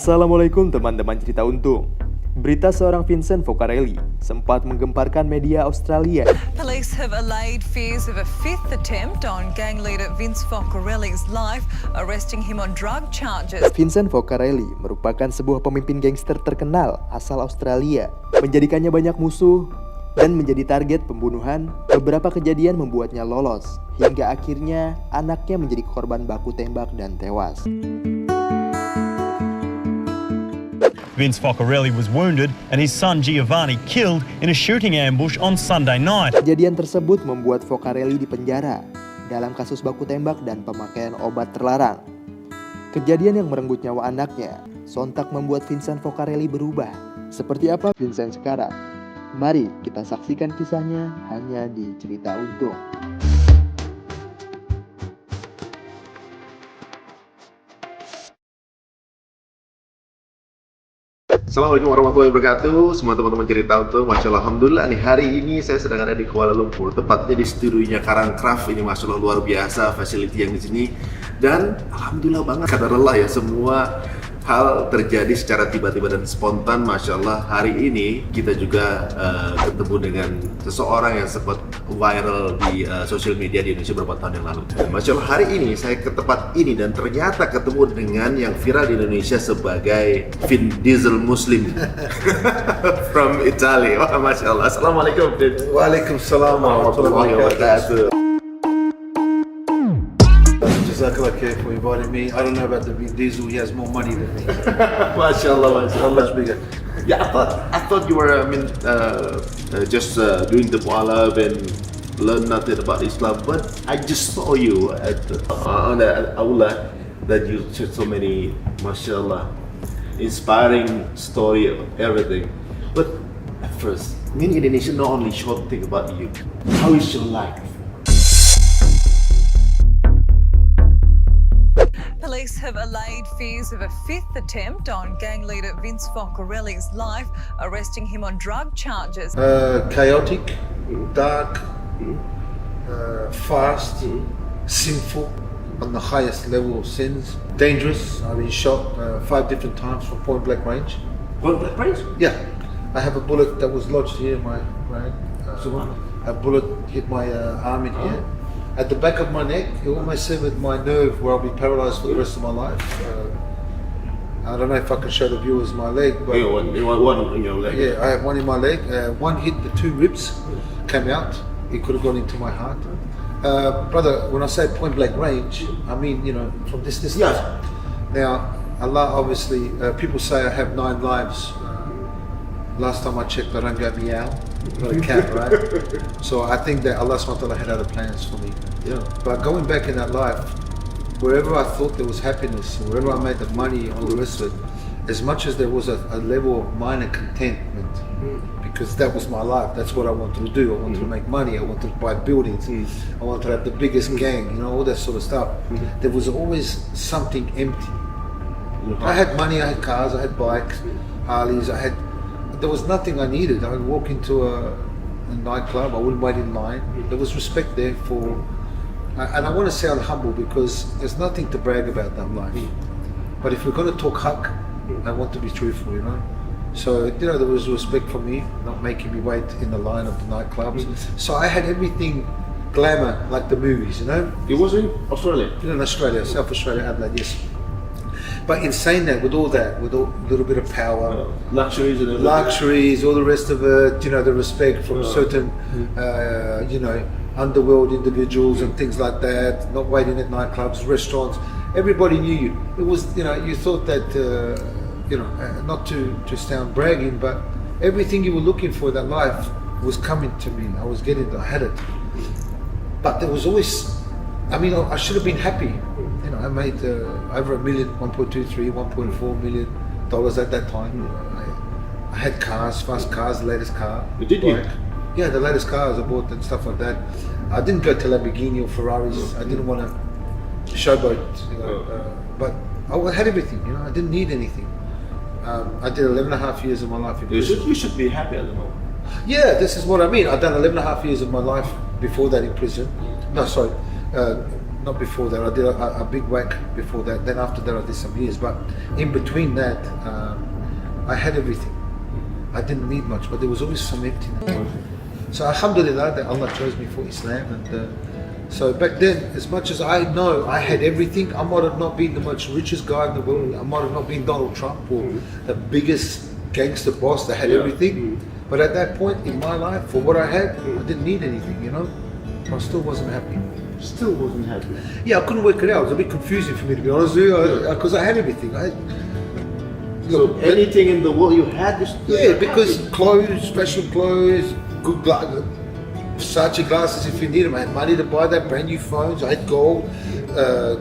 Assalamualaikum teman-teman cerita untung. Berita seorang Vincent Focarelli sempat menggemparkan media Australia. Police have allayed fears of a fifth attempt on gang leader Vince Focarelli's life, arresting him on drug charges. Vincent Focarelli merupakan sebuah pemimpin gangster terkenal asal Australia. Menjadikannya banyak musuh dan menjadi target pembunuhan. Beberapa kejadian membuatnya lolos, hingga akhirnya anaknya menjadi korban baku tembak dan tewas. Vince Focarelli was wounded and his son Giovanni killed in a shooting ambush on Sunday night. Kejadian tersebut membuat Focarelli dipenjara dalam kasus baku tembak dan pemakaian obat terlarang. Kejadian yang merenggut nyawa anaknya sontak membuat Vincent Focarelli berubah. Seperti apa Vincent sekarang? Mari kita saksikan kisahnya hanya di Cerita Untung. Assalamualaikum warahmatullahi wabarakatuh. Semua teman-teman cerita untung. Masya Allah, alhamdulillah nih hari ini saya sedang ada di Kuala Lumpur, tepatnya di studionya Karangcraft. Ini masya Allah luar biasa facility yang di sini, dan alhamdulillah banget kadarullah ya, semua hal terjadi secara tiba-tiba dan spontan. Masya Allah, hari ini kita juga ketemu dengan seseorang yang sempat viral di sosial media di Indonesia beberapa tahun yang lalu. Masya Allah, hari ini saya ke tempat ini dan ternyata ketemu dengan yang viral di Indonesia sebagai Vin Diesel Muslim from Italy. Wah, Masya Allah. Assalamualaikum, Vin. Waalaikumsalam warahmatullahi wabarakatuh. Jazakallah khair for inviting me. I don't know about the Vin Diesel. He has more money than me. Masya Allah, Masya Allah. Much bigger. Yeah, I thought you were just doing the mu'alaf and learn nothing about Islam, but I just saw you at on the aula that you shared so many, mashallah, inspiring story of everything. But at first, me in Indonesia know only short thing about you. How is your life? Police have allayed fears of a fifth attempt on gang leader Vince Focarelli's life, arresting him on drug charges. Chaotic, dark, fast, sinful, on the highest level of sins. Dangerous. I've been shot 5 different times from point blank range. Point blank range? Yeah, I have a bullet that was lodged here in my brain. A bullet hit my arm in here. At the back of my neck, it almost severed my nerve where I'll be paralyzed for the rest of my life. I don't know if I can show the viewers my leg, but You want one in your leg? yeah, I have one in my leg. One hit the 2 ribs, came out. It could have gone into my heart. Brother, when I say point blank range, I mean, you know, from this distance. Yes. Now, Allah obviously, people say I have 9 lives. Last time I checked, I don't go meow, not a cat, right? So I think that Allah SWT had other plans for me. Yeah. But going back in that life, wherever I thought there was happiness, wherever I made the money, all the rest of it, as much as there was a level of minor contentment, because that was my life, that's what I wanted to do. I wanted to make money, I wanted to buy buildings, I wanted to have the biggest gang, you know, all that sort of stuff. There was always something empty. I had money, I had cars, I had bikes, Harleys, there was nothing I needed. I would walk into a nightclub, I wouldn't wait in line. There was respect there for, and I want to sound humble because there's nothing to brag about that life. But if we're going to talk haq, I want to be truthful, you know. So, you know, there was respect for me, not making me wait in the line of the nightclubs. So I had everything glamour, like the movies, you know. It was in Australia? In Australia, South Australia, Adelaide, yes. But in saying that, with all that, with a little bit of power, Luxuries and everything. luxuries, all the rest of it, you know, the respect from certain, you know, underworld individuals and things like that, not waiting at nightclubs, restaurants, everybody knew you. It was, you know, you thought that, you know, not to sound bragging, but everything you were looking for in that life was coming to me. I was getting it, I had it. But there was always, I mean, I should have been happy. You know, I made over $1 million, 1.23, 1.4 million dollars at that time. I had cars, fast cars, the latest car. Did you? Bike. Yeah, the latest cars I bought and stuff like that. I didn't go to Lamborghini or Ferraris. I didn't want to showboat, you know. But I had everything. You know, I didn't need anything. I did 11 and a half years of my life in prison. You should be happy at the moment. Yeah, this is what I mean. I've done 11 and a half years of my life before that in prison. No, sorry. not before that. I did a big whack before that. Then after that, I did some years. But in between that, I had everything. I didn't need much, but there was always some emptiness. So alhamdulillah that Allah chose me for Islam. And so back then, as much as I know I had everything, I might have not been the most richest guy in the world. I might have not been Donald Trump or the biggest gangster boss that had everything. But at that point in my life, for what I had, I didn't need anything, you know. I still wasn't happy. Still wasn't happy. Yeah, I couldn't work it out. It was a bit confusing for me, to be honest with you, because I had everything. So anything in the world you had, you still Yeah, were because happy. clothes, special clothes, good Versace glasses if you need them. I had money to buy that, brand new phones. I had gold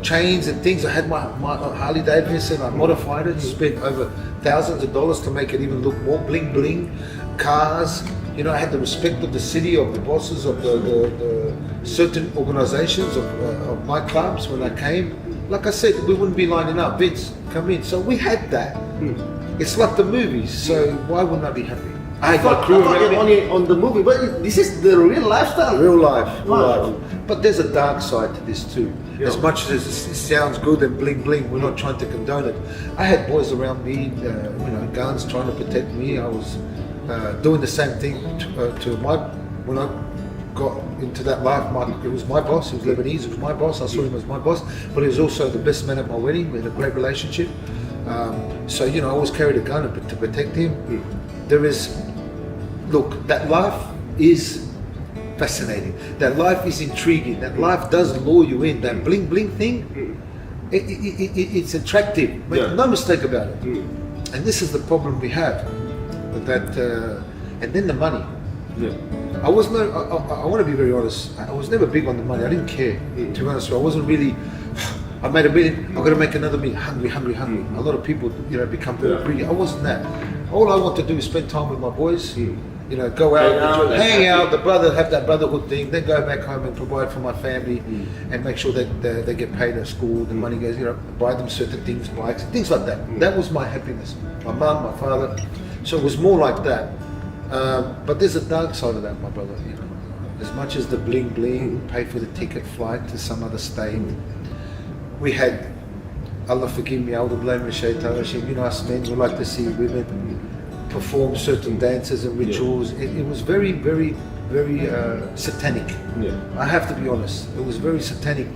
chains and things. I had my Harley Davidson. I modified it. Spent over thousands of dollars to make it even look more bling bling. Cars. You know, I had the respect of the city, of the bosses, of the certain organizations of my clubs when I came. Like I said, we wouldn't be lining up. Vince, come in. So we had that. It's like the movies. So why wouldn't I be happy? I got a crew I thought around you're me. only on the movie, but this is the real lifestyle. Real life, real Wow. life. But there's a dark side to this too. As much as it sounds good and bling bling, we're not trying to condone it. I had boys around me, guns trying to protect me. I was doing the same thing to my when I got into that life. It was my boss. He was Lebanese. It was my boss. I saw him as my boss, but he was also the best man at my wedding. We had a great relationship. So I always carried a gun to protect him. There is. Look, that life is fascinating. That life is intriguing. That life does lure you in. That bling bling thing, it's attractive. Make no mistake about it. And this is the problem we have with that. And then the money. Yeah. I want to be very honest. I was never big on the money. I didn't care. To be honest, I wasn't really. I made $1 million. I'm gonna make another $1 million. Hungry. A lot of people, become very greedy. I wasn't that. All I want to do is spend time with my boys. Go out, hang out, have that brotherhood thing, then go back home and provide for my family and make sure that they get paid at school, the money goes, buy them certain things, bikes, things like that. That was my happiness. My mum, my father. So it was more like that. But there's a dark side of that, my brother. As much as the bling bling, pay for the ticket flight to some other state. We had, Allah forgive me, us men, we like to see women perform certain dances and rituals. It was very, very, very satanic. Yeah. I have to be honest. It was very satanic.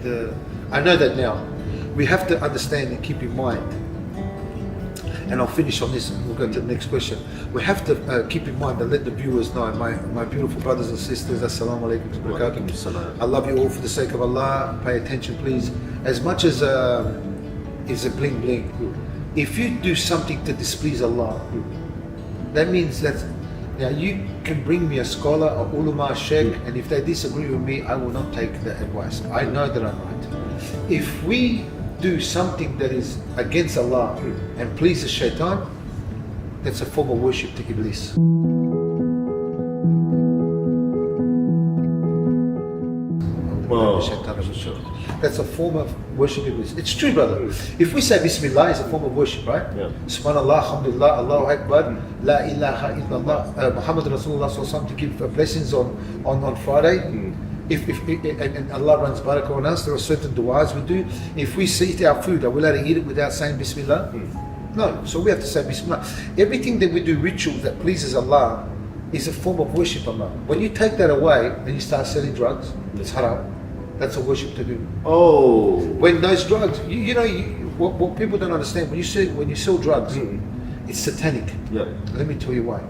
I know that now. We have to understand and keep in mind. And I'll finish on this and we'll go to the next question. We have to keep in mind and let the viewers know, my beautiful brothers and sisters, Assalamu alaikum wa barakatuh. I love you all for the sake of Allah. Pay attention, please. As much as it's a bling bling, if you do something to displease Allah, that means that you can bring me a scholar, a ulama, a sheikh, and if they disagree with me, I will not take their advice. I know that I'm right. If we do something that is against Allah and pleases shaitan, that's a form of worship to Iblis. That's a form of worship Iblis. It's true, brother. If we say Bismillah, it's a form of worship, right? Yeah. Subhanallah, alhamdulillah, Allahu Akbar, La ilaha illallah, Muhammad Rasulullah sallallahu to give blessings on Friday. And Allah runs barakah on us, there are certain du'as we do. If we eat our food, are we allowed to eat it without saying Bismillah? No, so we have to say Bismillah. Everything that we do ritual that pleases Allah is a form of worship Allah. When you take that away and you start selling drugs, it's haram. That's a worship to do. Oh. When those drugs, what people don't understand, when you sell drugs, it's satanic. Yeah. Let me tell you why.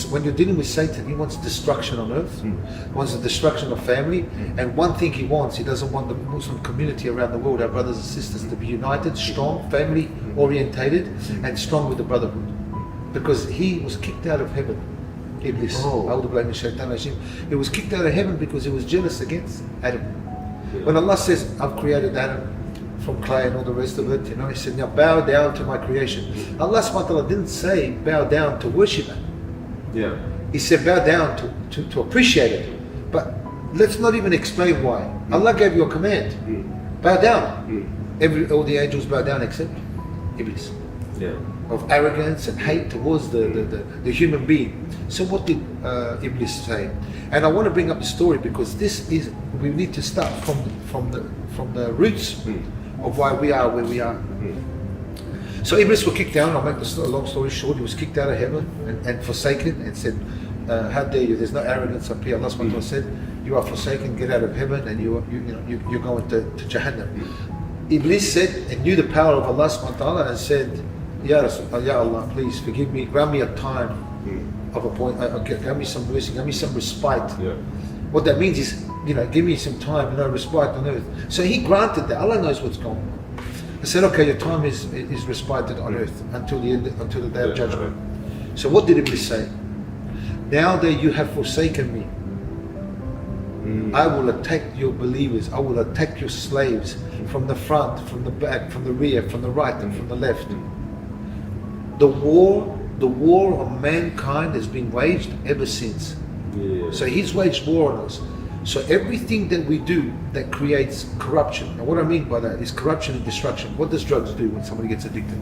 When you're dealing with Satan, he wants destruction on earth, he wants the destruction of family, and one thing he wants, he doesn't want the Muslim community around the world, our brothers and sisters, to be united, strong, family orientated, and strong with the brotherhood. Because he was kicked out of heaven. Iblis. He was kicked out of heaven because he was jealous against Adam. When Allah says, I've created Adam from clay and all the rest of it, he said, now bow down to my creation. Allah subhanahu wa ta'ala didn't say bow down to worship it. Yeah. He said bow down to appreciate it. But let's not even explain why. Allah gave you a command. Bow down. All the angels bow down except Iblis. of arrogance and hate towards the human being. So what did Iblis say? And I want to bring up the story because we need to start from the roots of why we are where we are. So Iblis was kicked out. I'll make the long story short. He was kicked out of heaven and forsaken and said, "How dare you? There's no arrogance up here." Allah subhanahu wa ta'ala said, "You are forsaken. Get out of heaven, and you're going to Jahannam." Iblis said and knew the power of Allah subhanahu wa ta'ala and said, Ya Allah, please forgive me, grant me a time of a point, grant me some mercy, grant me some respite. What that means is, give me some time, respite on earth. So he granted that. Allah knows what's going on. I said, okay, your time is respited on earth until the day of judgment. So what did Iblis say? Now that you have forsaken me, I will attack your believers. I will attack your slaves from the front, from the back, from the rear, from the right, and from the left. The war on mankind has been waged ever since. So he's waged war on us. So everything that we do that creates corruption. And what I mean by that is corruption and destruction. What does drugs do when somebody gets addicted?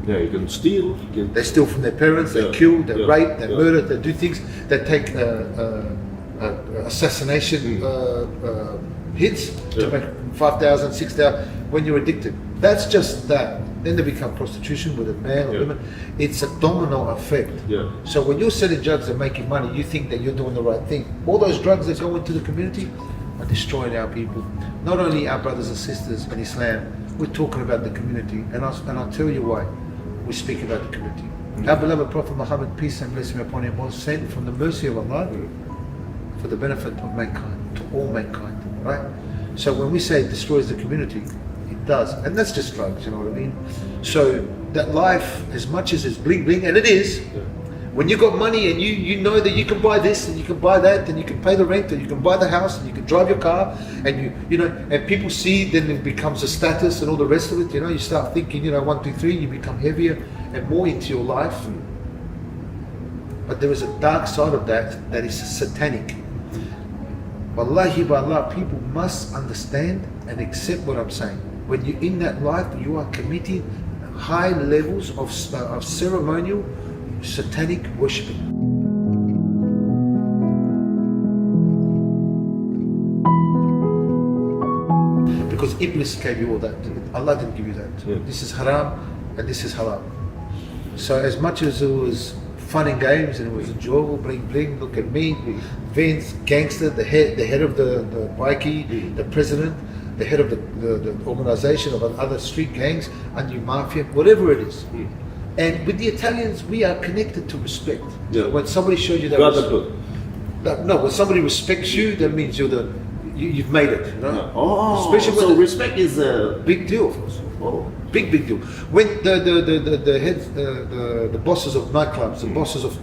Yeah, you can steal. They steal from their parents, they kill, they rape, they murder, they do things, they take assassination hits to make 5,000, 6,000 when you're addicted. That's just that. Then they become prostitution with a man or women. It's a domino effect. So when you're selling drugs and making money, you think that you're doing the right thing. All those drugs that go into the community are destroying our people. Not only our brothers and sisters in Islam, we're talking about the community. And I'll tell you why we speak about the community. Our beloved Prophet Muhammad, peace and blessing upon him, was sent from the mercy of Allah for the benefit of mankind, to all mankind, right? So when we say it destroys the community, it does. And that's just drugs, you know what I mean? So that life, as much as it's bling bling, and it is, when you got money and you know that you can buy this and you can buy that and you can pay the rent and you can buy the house and you can drive your car and and people see, then it becomes a status and all the rest of it, you start thinking, 1, 2, 3, you become heavier and more into your life. But there is a dark side of that is satanic. Wallahi by Allah, people must understand and accept what I'm saying. When you're in that life, you are committing high levels of ceremonial satanic worshipping. Because Iblis gave you all that. Allah didn't give you that. This is haram and this is halal. So as much as it was fun and games and it was enjoyable, bling bling, look at me, Vince, gangster, the head of the bikie, the president, the head of the organization of other street gangs, Anu Mafia, whatever it is. And with the Italians, we are connected to respect. So when somebody shows you that, when somebody respects you, that means you've made it. Especially so respect is a big deal. Big deal. When the heads, the bosses of nightclubs, the bosses of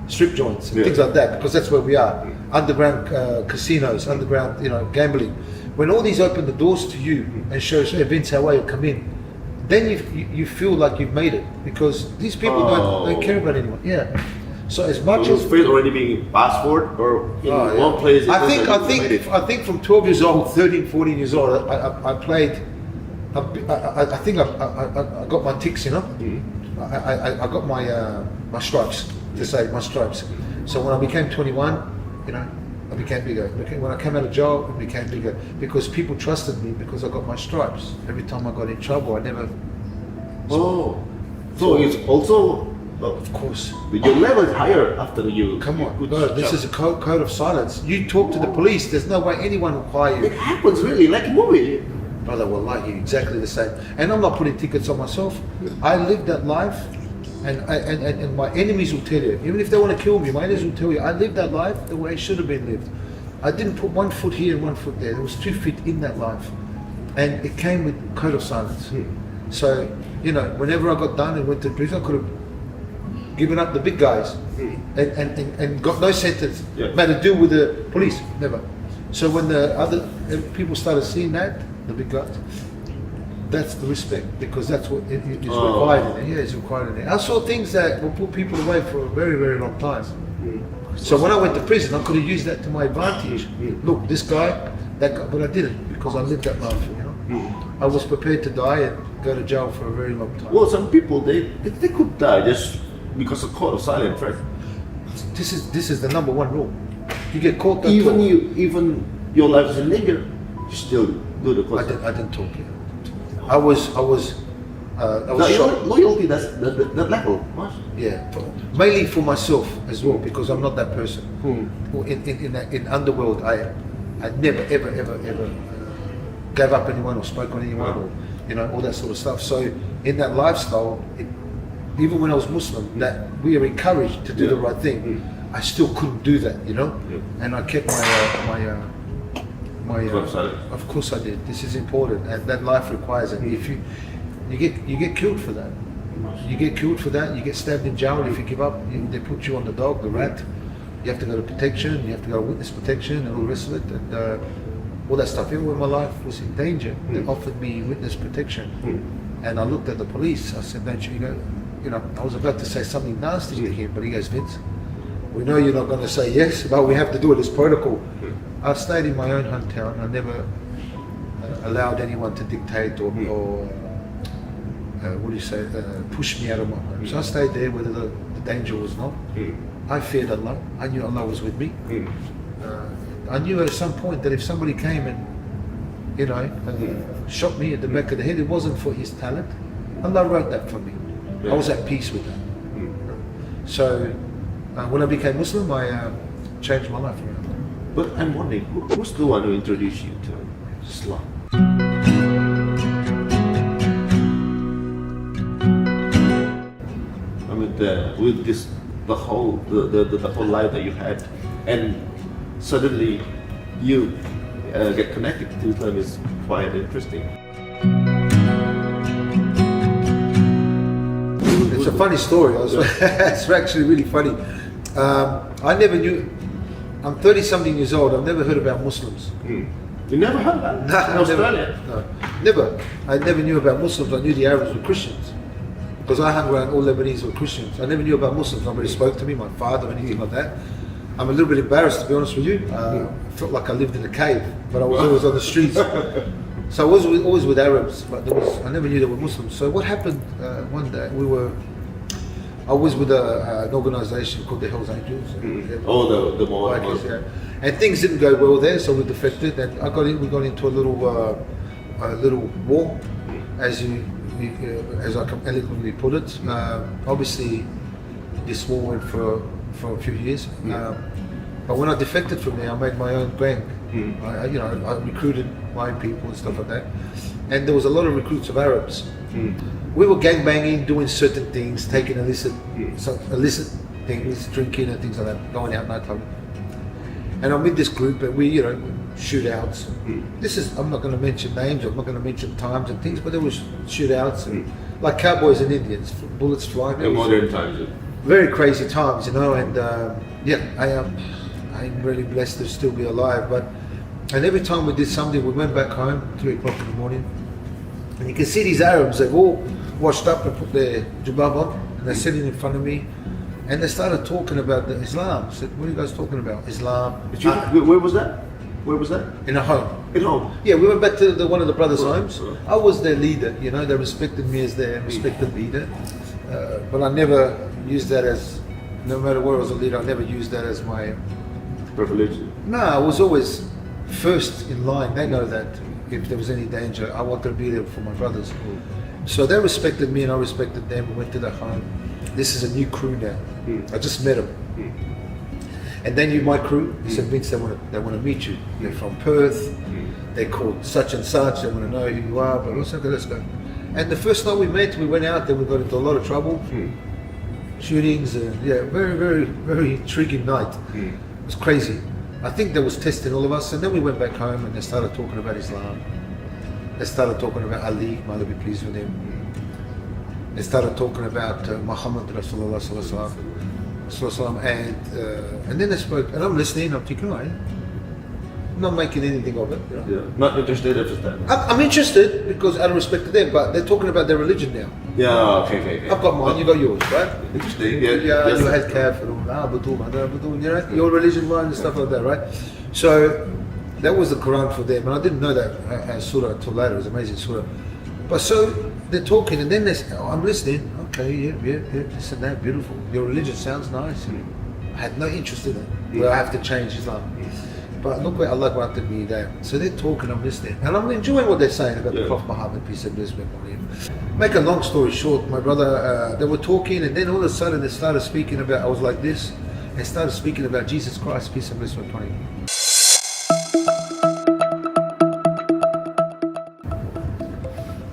strip joints and things like that, because that's where we are. Underground casinos, underground, gambling. When all these open the doors to you and show, hey Vince, how are you? Come in. Then you feel like you've made it because these people don't care about anyone. Yeah. So as much as first already being passport or in one place. I think from 12 years old, 13, 14 years old, I played. I think I got my ticks, I got my stripes, to say my stripes. So when I became 21, I became bigger. When I came out of jail, it became bigger because people trusted me because I got my stripes. Every time I got in trouble, I never. So it's also. Of course. But your level is higher after you. Come on, no, this is a code of silence. You talk to the police. There's no way anyone will fire you. It happens really like a movie. Brother, wallahi, exactly the same. And I'm not putting tickets on myself. I lived that life, and my enemies will tell you. Even if they want to kill me, my enemies will tell you. I lived that life the way it should have been lived. I didn't put one foot here and one foot there. There was 2 feet in that life, and it came with code of silence. So whenever I got done and went to prison, I could have given up the big guys and got no sentence. Made a deal with the police. Never. So when the other people started seeing that, the big guys, that's the respect because that's what is required in it. Yeah, it's required in it. I saw things that will put people away for a very, very long time. So when I went to prison, I could have used that to my advantage. Look, this guy, that guy, but I didn't because I lived that life. I was prepared to die, go to jail for a very long time. Well, some people they could die just because of code of silence, right? This is the number one rule. You get caught. Don't Even talk. even your life is in danger, you still do the code. I didn't talk yet. I was shocked. Loyalty, that's that level. What? Yeah, mainly for myself as well, because I'm not that person. Well, in underworld, I never ever gave up anyone or spoke on anyone or all that sort of stuff. So in that lifestyle, even when I was Muslim, that we are encouraged to do the right thing. I still couldn't do that, and I kept my of course I did. This is important, and that life requires it. If you get killed for that. You get killed for that. You get stabbed in jail if you give up. They put you on the dog, the rat. You have to go to protection. You have to go to witness protection and all the rest of it, and all that stuff. Even when my life was in danger, they offered me witness protection, and I looked at the police. I said, "Don't you go?" I was about to say something nasty to him, but he goes, "Vince, we know you're not going to say yes, but we have to do it as protocol." I stayed in my own hometown. I never allowed anyone to dictate or push me out of my home. So I stayed there, whether the danger was not. I feared Allah. I knew Allah was with me. I knew at some point that if somebody came and shot me at the back of the head, it wasn't for his talent. Allah wrote that for me. I was at peace with that. So when I became Muslim, I changed my life around. But I'm wondering, who's the one who introduced you to Islam? I mean, with this, the whole life that you had, and suddenly you get connected to Islam is quite interesting. It's a funny story. It's actually really funny. I never knew. I'm 30-something years old. I've never heard about Muslims. You never heard that? No, In Australia? Never. I never knew about Muslims. I knew the Arabs were Christians because I hung around all Lebanese were Christians. I never knew about Muslims. Nobody spoke to me, my father or anything like that. I'm a little bit embarrassed, to be honest with you. I felt like I lived in a cave, but I was always on the streets. So I was always with Arabs, but I never knew they were Muslims. So what happened one day, I was with an organisation called the Hells Angels. Oh, the more. Yeah. And things didn't go well there, so we defected. And we got into a little war, as I can eloquently put it. Obviously, this war went for a few years. But when I defected from there, I made my own gang. I recruited my own people and stuff like that. And there was a lot of recruits of Arabs. We were gangbanging, doing certain things, taking illicit things, drinking and things like that, going out nightclub. And I'm with this group, and we, shootouts. I'm not going to mention names, I'm not going to mention times and things, but there was shootouts, and like cowboys and Indians, bullets flying. In modern times. Very crazy times, and I'm really blessed to still be alive. And every time we did something, we went back home, 3 o'clock in the morning, and you can see these Arabs, they've all washed up and put their jubab on, and they're sitting in front of me, and they started talking about the Islam. I said, "What are you guys talking about? Islam?" Where was that? Where was that? In a home. At home? Yeah, we went back to one of the brothers' homes. I was their leader, they respected me as their respected leader. But I never used that as, no matter where I was a leader, I never used that as my... Privilege? No, I was always first in line. They know that if there was any danger, I wanted to be there for my brothers. So they respected me and I respected them. We went to their home. This is a new crew now. I just met them. And they knew my crew. They said, "Vince, they want to meet you. They're from Perth. They're called such and such. They want to know who you are." But I said, "Okay, let's go." And the first night we met, we went out. Then we got into a lot of trouble, shootings. Very, very, very intriguing night. It was crazy. I think that was testing all of us. And then we went back home and they started talking about Islam. They started talking about Ali, may Allah be pleased with him. They started talking about Muhammad Rasulullah Sallallahu Alaihi Wasallam, and then they spoke, and I'm listening. I'm thinking, I'm not making anything of it. Yeah. Not interested at that. I'm interested because out of respect to them, but they're talking about their religion now. Yeah, okay. I've got mine, you got yours, right? Interesting. Yeah, you had kafir, your religion, mine, and stuff like that, right? So that was the Quran for them, and I didn't know that surah until later. It was an amazing surah. But so they're talking, and then I'm listening. Okay, yeah, this and that, beautiful. Your religion sounds nice. I had no interest in it. Well, I have to change Islam. But look where Allah granted me that. So they're talking, I'm listening, and I'm enjoying what they're saying about the Prophet Muhammad, peace and blessings upon him. Make a long story short, my brother, they were talking, and then all of a sudden they started speaking about, I was like this, and started speaking about Jesus Christ, peace and blessings upon him.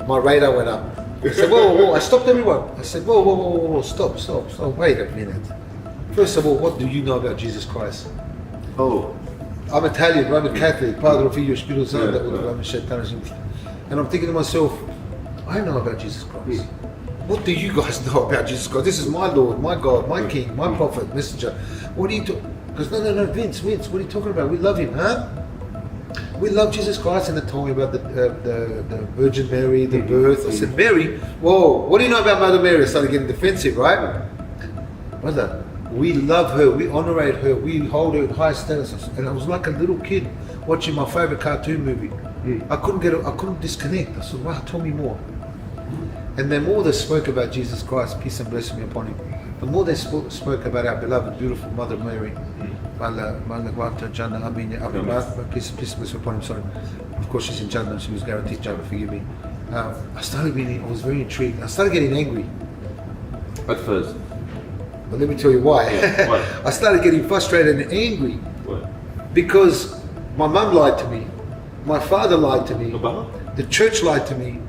My radar went up. I said, whoa, I stopped everyone. I said, whoa, stop, wait a minute. First of all, what do you know about Jesus Christ? Oh. I'm Italian, Roman Catholic, Padre, Figlio, Spirito Santo, and I'm thinking to myself, I know about Jesus Christ. What do you guys know about Jesus Christ? This is my Lord, my God, my King, my Prophet, Messenger. What are you talking? Because no, Vince, what are you talking about? We love him, huh? We love Jesus Christ, and they told me about the Virgin Mary, the birth. I said, Mary? Whoa, what do you know about Mother Mary? I started getting defensive, right? Brother, we love her, we honorate her, we hold her in high status. And I was like a little kid watching my favorite cartoon movie. I couldn't disconnect. I said, wow, tell me more. And the more they spoke about Jesus Christ, peace and blessing be upon him, the more they spoke about our beloved, beautiful Mother Mary. Peace and blessing upon him. Sorry. Of course, she's in Jannah. She was guaranteed Jannah. Forgive me. I was very intrigued. I started getting angry. At first. But let me tell you why. Yeah, why? I started getting frustrated and angry. What? Because my mum lied to me. My father lied to me. About? The church lied to me.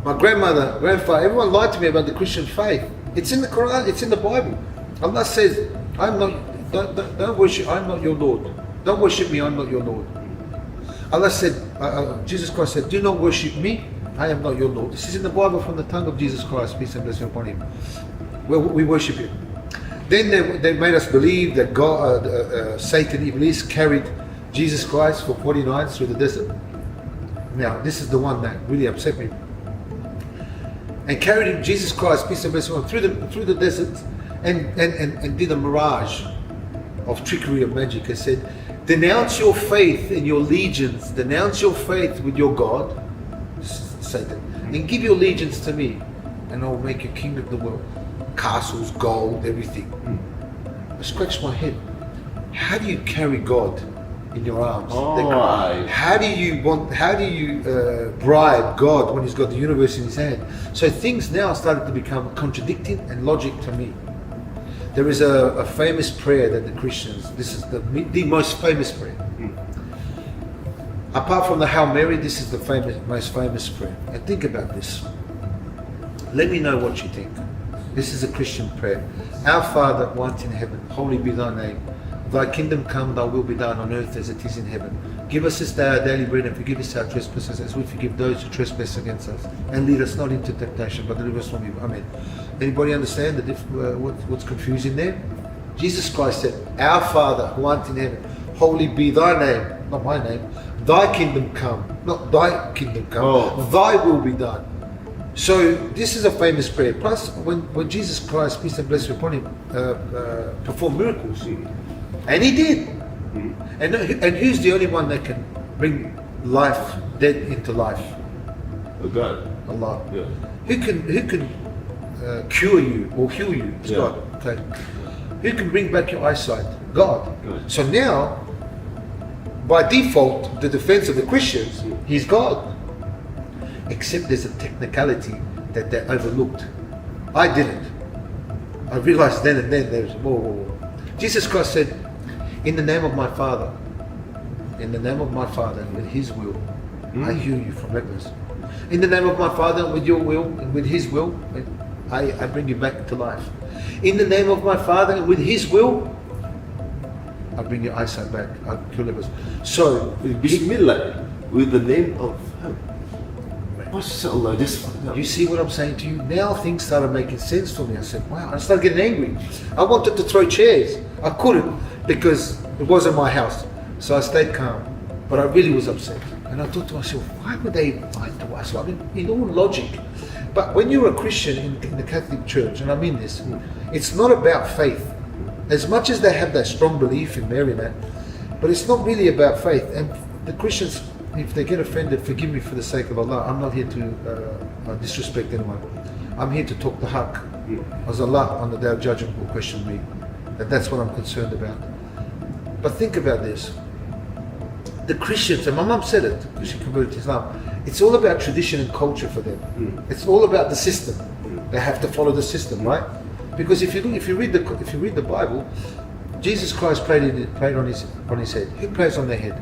My grandmother, grandfather, everyone lied to me about the Christian faith. It's in the Quran, it's in the Bible. Allah says, don't worship, I'm not your Lord. Don't worship me, I'm not your Lord. Allah said, Jesus Christ said, do not worship me, I am not your Lord. This is in the Bible from the tongue of Jesus Christ, peace and blessing upon him. We worship him. Then they made us believe that God, Satan, Iblis, carried Jesus Christ for 40 nights through the desert. Now, this is the one that really upset me. And carried Jesus Christ, peace and blessing, through the desert, and did a mirage of trickery of magic. He said, denounce your faith and your allegiance, denounce your faith with your God, Satan, and give your allegiance to me, and I will make you king of the world. Castles, gold, everything. I scratched my head. How do you carry God in your arms? How do you bribe God when he's got the universe in his hand? So things now started to become contradicting and logic to me. There is a famous prayer that the Christians, this is the most famous prayer. Apart from the Hail Mary, this is the most famous prayer. And think about this. Let me know what you think. This is a Christian prayer. Our Father, who art in heaven, holy be thy name. Thy kingdom come, thy will be done on earth as it is in heaven. Give us this day our daily bread, and forgive us our trespasses as we forgive those who trespass against us. And lead us not into temptation, but deliver us from evil. Amen. Anybody understand what's confusing there? Jesus Christ said, our Father who art in heaven, holy be thy name, not my name. Thy kingdom come, not thy kingdom come. Thy will be done. So this is a famous prayer. Plus, when Jesus Christ, peace and blessing upon him, performed miracles, and he did. And who's the only one that can bring life, dead into life? God. Allah. Yeah. Who can cure you or heal you? It's God. Okay. Who can bring back your eyesight? God. So now, by default, the defense of the Christians, he's God. Except there's a technicality that they overlooked. I didn't. I realized then and then there's whoa. Jesus Christ said, in the name of my Father, and with his will, I heal you from leprosy. In the name of my Father, with your will, and with his will, I bring you back to life. In the name of my Father, and with his will, I bring your eyesight back. I cure leprosy. So, Bismillah, with the name of him. MashaAllah, you see what I'm saying to you? Now things started making sense for me. I said, wow, I started getting angry. I wanted to throw chairs. I couldn't because it wasn't my house. So I stayed calm. But I really was upset. And I thought to myself, why would they fight to us? I mean, in all logic. But when you're a Christian in the Catholic Church, and I mean this, it's not about faith. As much as they have that strong belief in Mary, man, but it's not really about faith. And the Christians if they get offended, forgive me for the sake of Allah. I'm not here to disrespect anyone. I'm here to talk the haqq. As Allah on the day of judgment will question me. And that's what I'm concerned about. But think about this. The Christians, and my mum said it, because she converted to Islam, it's all about tradition and culture for them. It's all about the system. They have to follow the system, right? Because if you read the Bible, Jesus Christ prayed on his head. Who prays on their head?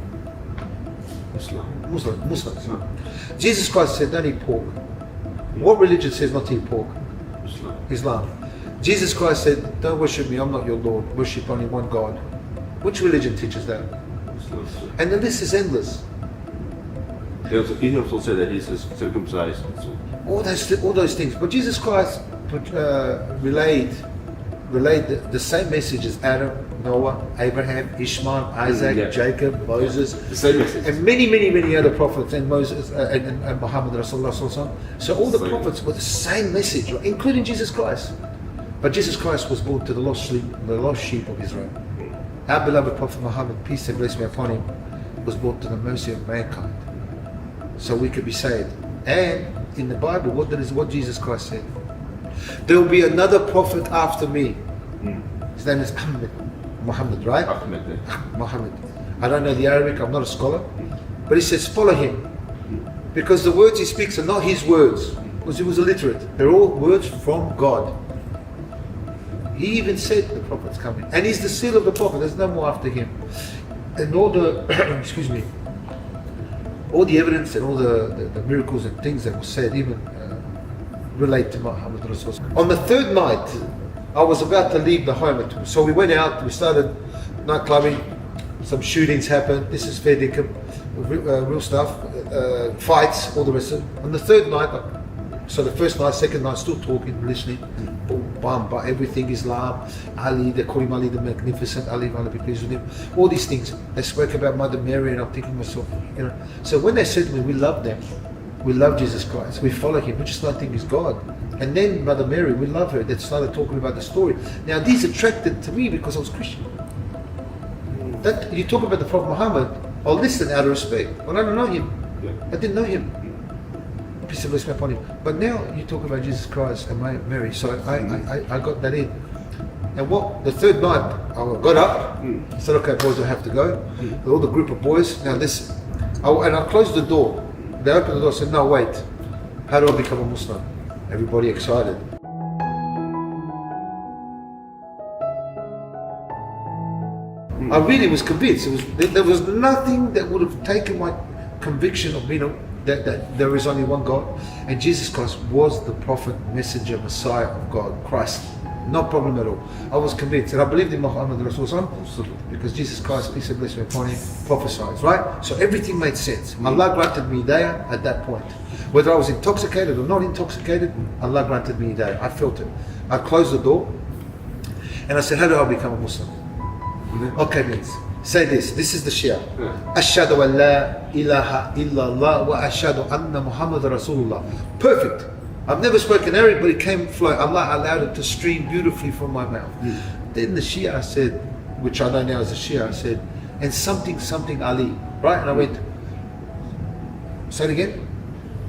Muslims. Jesus Christ said, don't eat pork. What religion says not to eat pork? Islam. Jesus Christ said, don't worship me, I'm not your Lord. Worship only one God. Which religion teaches that? And the list is endless. He also said that he's circumcised. All those things. But Jesus Christ relayed the same message as Adam, Noah, Abraham, Ishmael, Isaac, Jacob, Moses, The same message. and many other prophets, and Moses and Muhammad Rasulullah Sallallahu Alaihi Wasallam. So all the prophets were the same message, right? Including Jesus Christ. But Jesus Christ was born to the lost sheep of Israel. Our beloved Prophet Muhammad, peace and blessing be upon him, was born to the mercy of mankind, so we could be saved. And in the Bible, what Jesus Christ said? There will be another prophet after me. His name is Muhammad, right? Muhammad. I don't know the Arabic, I'm not a scholar. But he says, follow him. Because the words he speaks are not his words. Because he was illiterate. They're all words from God. He even said the prophet's coming. And he's the seal of the prophet. There's no more after him. And all the, all the evidence and all the miracles and things that were said even relate to Muhammad Rasulullah. On the third night, I was about to leave the home. So we went out, we started night clubbing, some shootings happened. This is fair dinkum, real stuff, fights, all the rest of it. On the third night, so the first night, second night, still talking, listening, boom, bam, but everything Islam, Ali, they call him Ali the Magnificent, Ali, Allah be pleased with him, all these things. They spoke about Mother Mary, and I'm thinking to myself, so when they said to me, we love them, we love Jesus Christ, we follow him, we just don't think he's God. And then Mother Mary, we love her. They started talking about the story. Now these attracted to me because I was Christian. That you talk about the Prophet Muhammad, I'll listen out of respect. Well, I don't know him. I didn't know him. Peace and blessing upon him. But now you talk about Jesus Christ and Mary. So I got that in. And the third night, I got up. I said, okay, boys, I have to go. With all the group of boys. Now listen. And I closed the door. They opened the door and said, no, wait. How do I become a Muslim? Everybody excited. I really was convinced. There was nothing that would have taken my conviction of being that there is only one God, and Jesus Christ was the prophet, messenger, Messiah of God, Christ. No problem at all. I was convinced, and I believed in Muhammad Rasulullah because Jesus Christ, peace and blessing upon him, prophesied, right? So everything made sense. Allah granted me hidayah at that point. Whether I was intoxicated or not intoxicated, Allah granted me hidayah. I felt it. I closed the door, and I said, how do I become a Muslim? Okay, means say this. This is the Shia. Ashhadu an la ilaha illallah wa ashhadu anna Muhammad Rasulullah. Perfect. I've never spoken Arabic, but it came flowing. Allah allowed it to stream beautifully from my mouth. Then the Shia said, which I know now as a Shia, I said, and something Ali, right? And I went, say it again.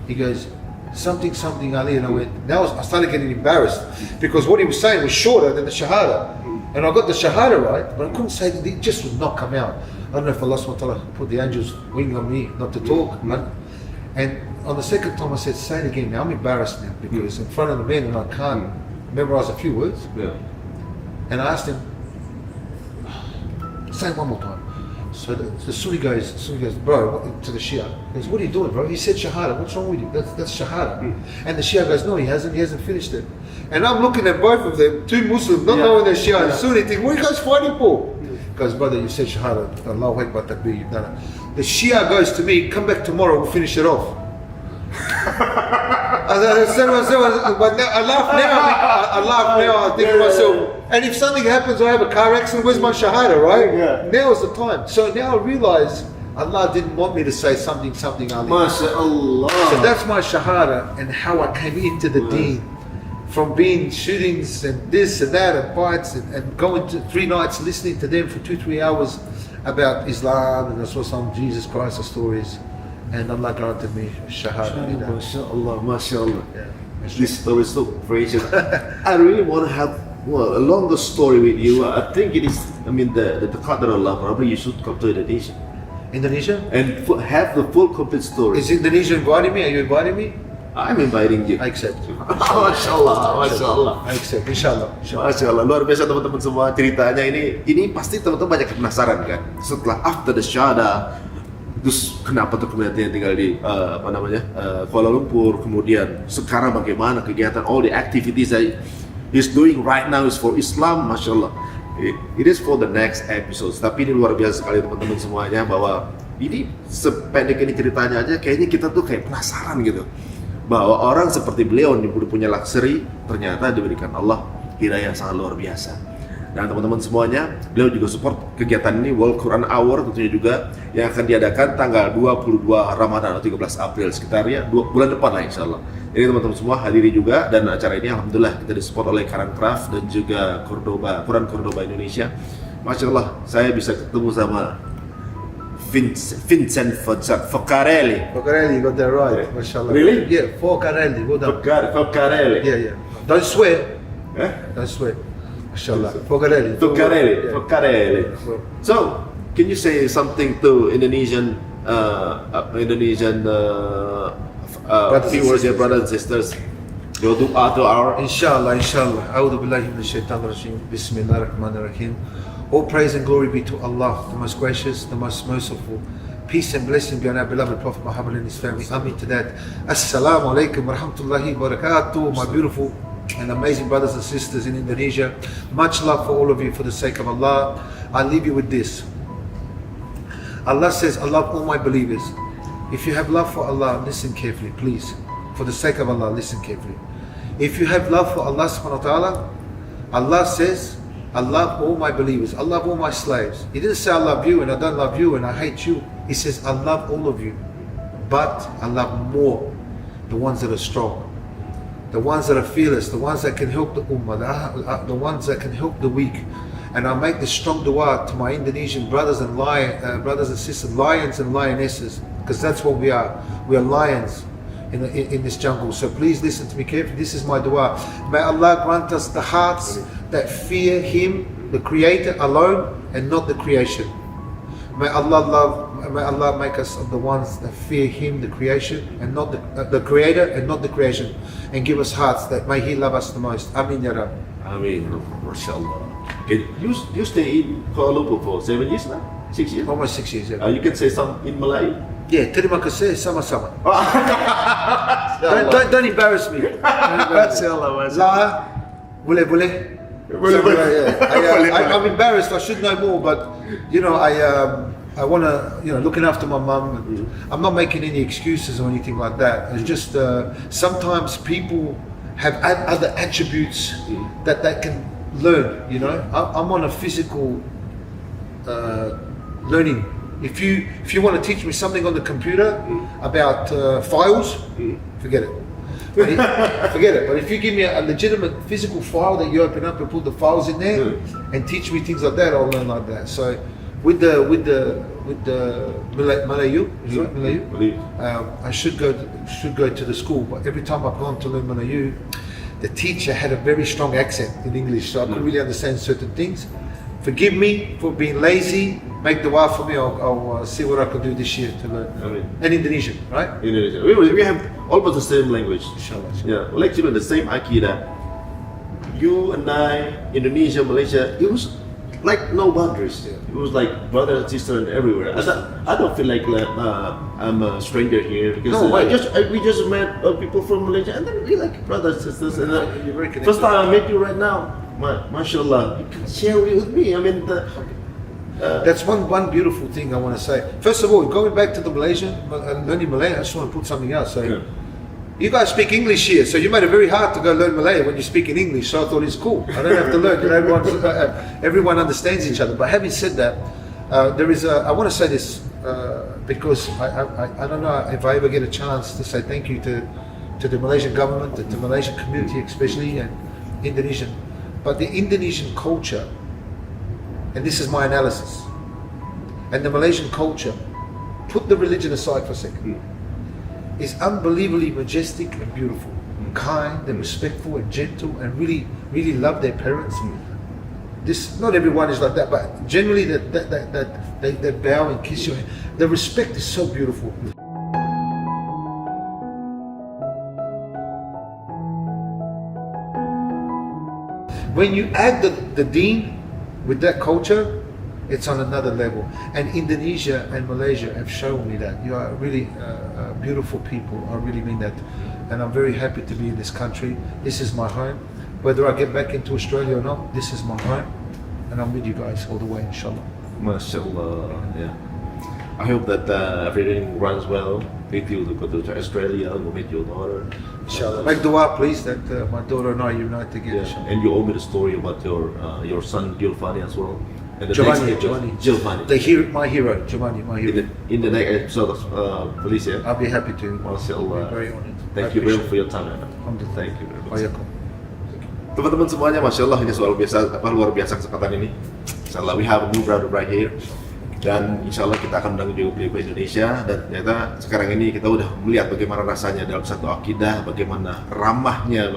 He goes, something Ali, and I went. Now I started getting embarrassed because what he was saying was shorter than the Shahada. And I got the Shahada right, but I couldn't say that. It just would not come out. I don't know if Allah subhanahu wa ta'ala put the angels wing on me not to talk. And on the second time I said, say it again. Now I'm embarrassed now because in front of the men and I can't memorize a few words. And I asked him, say it one more time. So the Sunni goes, bro, to the Shia, he goes, what are you doing, bro? He said Shahada, what's wrong with you? That's Shahada. And the Shia goes, no, he hasn't finished it. And I'm looking at both of them, two Muslims, not knowing they're Shia and Sunni, thinking, what are you guys fighting for? Because brother, you said Shahada, Allahu Akbar Takbir, you've done it. The Shia goes to me, come back tomorrow, we'll finish it off. I said to myself, but now, I laugh now, I think to myself, and if something happens, I have a car accident, where's my Shahada, right? Now is the time. So now I realize Allah didn't want me to say something Ali. MashaAllah. So that's my Shahada and how I came into the deen. From being shootings and this and that and fights and going to 3 nights listening to them for 2-3 hours about Islam and Rasulullah, Jesus Christ, the stories. and Allah granted me shahada. You know. MashaAllah, MashaAllah. Yeah. This story is so precious. I really want to have a longer story with you. I think it is, the qadr Allah, probably you should come to Indonesia Indonesia? and have the full complete story. Is Indonesia inviting me? Are you inviting me? I'm inviting you. I accept. MashaAllah, MashaAllah. I accept. Inshallah. Masya Allah, luar biasa teman-teman semua ceritanya ini pasti teman-teman banyak penasaran kan setelah after the syahada, terus kenapa tuh kemudian tinggal di Kuala Lumpur, kemudian sekarang bagaimana kegiatan, all the activities that he's doing right now is for Islam. Masya Allah, it is for the next episodes. Tapi ini luar biasa sekali teman-teman semuanya, bahwa ini sependek ini ceritanya aja kayaknya kita tuh kayak penasaran gitu, bahwa orang seperti beliau nih udah punya luxury, ternyata diberikan Allah hidayah yang sangat luar biasa. Dan teman-teman semuanya, beliau juga support kegiatan ini, World Quran Hour tentunya juga, yang akan diadakan tanggal 22 Ramadan atau 13 April, sekitar ya bulan depan lah insya Allah. Jadi teman-teman semua hadiri juga, dan acara ini alhamdulillah kita disupport oleh Craft dan juga Quran Cordoba Indonesia. Masya Allah, saya bisa ketemu sama Vincent Focarelli. Focarelli, you got that right. MashaAllah. Really? Yeah, Focarelli. Well done. Focarelli. Yeah. Don't swear. Eh? Don't swear. MashaAllah. Focarelli. Focarelli. Yeah. Focarelli. So, can you say something to Indonesian viewers, your brothers and sisters? Your dua to our. Inshallah. A'udhu billahi minash shaitanir rajim. Bismillahirrahmanirrahim. All praise and glory be to Allah, the most gracious, the most merciful. Peace and blessing be on our beloved Prophet Muhammad and his family. Ameen to that. Assalamu alaikum wa rahmatullahi wa barakatuh. My beautiful and amazing brothers and sisters in Indonesia. Much love for all of you for the sake of Allah. I'll leave you with this. Allah says, I love all my believers. If you have love for Allah, listen carefully, please. For the sake of Allah, listen carefully. If you have love for Allah subhanahu wa ta'ala, Allah says, I love all my believers. I love all my slaves. He didn't say I love you and I don't love you and I hate you. He says I love all of you, but I love more the ones that are strong, the ones that are fearless, the ones that can help the ummah, the ones that can help the weak. And I make this strong dua to my Indonesian brothers and sisters, lions and lionesses, because that's what we are. We are lions in this jungle. So please listen to me carefully. This is my dua. May Allah grant us the hearts that fear Him, the Creator alone, and not the creation. May Allah make us of the ones that fear Him, the creation, and not the Creator, and not the creation, and give us hearts that may He love us the most. Amin ya Rab. Amin. MashaAllah. Okay, you stay in Kuala Lumpur for 7 years now? 6 years? Almost 6 years. Yeah. You can say some in Malay. Yeah, terima kasih sama-sama. Don't embarrass me. MashaAllah. La, boleh. I'm embarrassed. I should know more, but I want to, looking after my mum. I'm not making any excuses or anything like that. It's just sometimes people have other attributes that they can learn. I'm on a physical learning. If you want to teach me something on the computer about files, forget it. Forget it. But if you give me a legitimate physical file that you open up and put the files in there and teach me things like that, I'll learn like that. So with the Malayu, is it Malayu? I should go to the school, but every time I've gone to learn Malayu, the teacher had a very strong accent in English, so I couldn't really understand certain things. Forgive me for being lazy. Make dua for me. I'll see what I can do this year to learn. And Indonesian, right? Indonesia. We have almost the same language. Inshallah. Yeah, well, actually the same Aqidah. You and I, Indonesia, Malaysia, it was like no boundaries. It was like brother and sister and everywhere. I don't feel like I'm a stranger here, because we just met people from Malaysia, and then we like brothers and sisters. And You're very connected. first time I met you right now, mashallah, you can share with me. That's one beautiful thing I want to say. First of all, going back to the Malaysian, learning Malay, I just want to put something out. So, you guys speak English here, so you made it very hard to go learn Malay when you speak in English. So I thought it's cool. I don't have to learn. Everyone understands each other. But having said that, I want to say this because I don't know if I ever get a chance to say thank you to the Malaysian government, to the Malaysian community especially, and Indonesian. But the Indonesian culture, and this is my analysis, and the Malaysian culture put the religion aside for a second. Is unbelievably majestic and beautiful, kind and respectful and gentle, and really, really love their parents. This, not everyone is like that, but generally they bow and kiss your hand. The respect is so beautiful. When you add the deen with that culture, it's on another level. And Indonesia and Malaysia have shown me that. You are really beautiful people. I really mean that. And I'm very happy to be in this country. This is my home. Whether I get back into Australia or not, this is my home. And I'm with you guys all the way, inshallah. MashaAllah, yeah. I hope that everything runs well with you to go to Australia, go meet your daughter. Inshallah. Make dua, please, that my daughter and I unite together. Yeah. Inshallah. And you owe me the story about your son Giovanni as well. And the Giovanni, next episode- Giovanni. My hero, Giovanni, my hero. In the next episode of Police, yeah? I'll be happy to. MashaAllah. I'm very honored. Thank I you very appreciate much for your time. Alhamdulillah. Thank you very much. Wayakum. Teman-teman semuanya, Masya Allah, ini luar biasa kesempatan ini. Insya Allah, we have a new brother right here. Dan insya Allah kita akan undang juga beliau ke Indonesia. Dan ternyata sekarang ini kita udah melihat bagaimana rasanya dalam satu akidah, bagaimana ramahnya,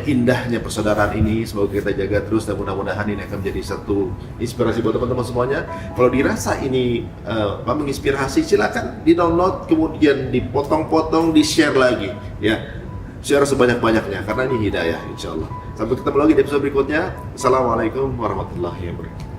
indahnya persaudaraan ini. Semoga kita jaga terus dan mudah-mudahan ini akan menjadi satu inspirasi buat teman-teman semuanya. Kalau dirasa ini menginspirasi, silakan di-download, kemudian dipotong-potong, di-share lagi, ya. Share sebanyak-banyaknya karena ini hidayah, insya Allah. Sampai ketemu lagi di episode berikutnya. Assalamualaikum warahmatullahi wabarakatuh.